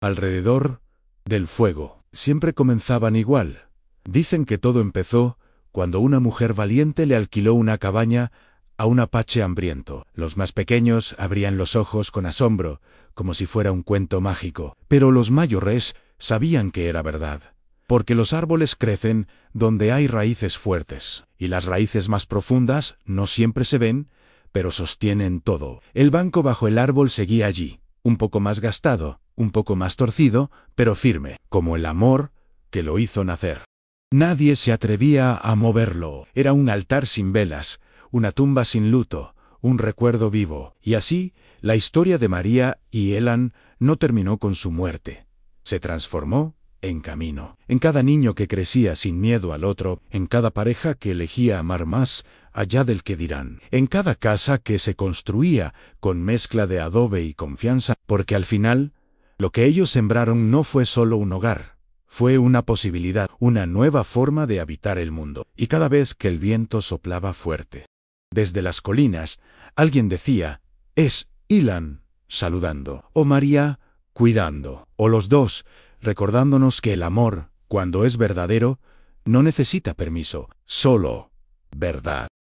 alrededor del fuego, siempre comenzaban igual. Dicen que todo empezó cuando una mujer valiente le alquiló una cabaña a un apache hambriento. Los más pequeños abrían los ojos con asombro, como si fuera un cuento mágico. Pero los mayores sabían que era verdad, porque los árboles crecen donde hay raíces fuertes, y las raíces más profundas no siempre se ven, pero sostienen todo. El banco bajo el árbol seguía allí, un poco más gastado, un poco más torcido, pero firme, como el amor que lo hizo nacer. Nadie se atrevía a moverlo. Era un altar sin velas, una tumba sin luto, un recuerdo vivo. Y así, la historia de María y Elan no terminó con su muerte. Se transformó en camino. En cada niño que crecía sin miedo al otro, en cada pareja que elegía amar más allá del que dirán, en cada casa que se construía con mezcla de adobe y confianza, porque al final, lo que ellos sembraron no fue solo un hogar, fue una posibilidad, una nueva forma de habitar el mundo. Y cada vez que el viento soplaba fuerte, desde las colinas, alguien decía, es Elan, saludando, o María, cuidando, o los dos, recordándonos que el amor, cuando es verdadero, no necesita permiso, solo verdad.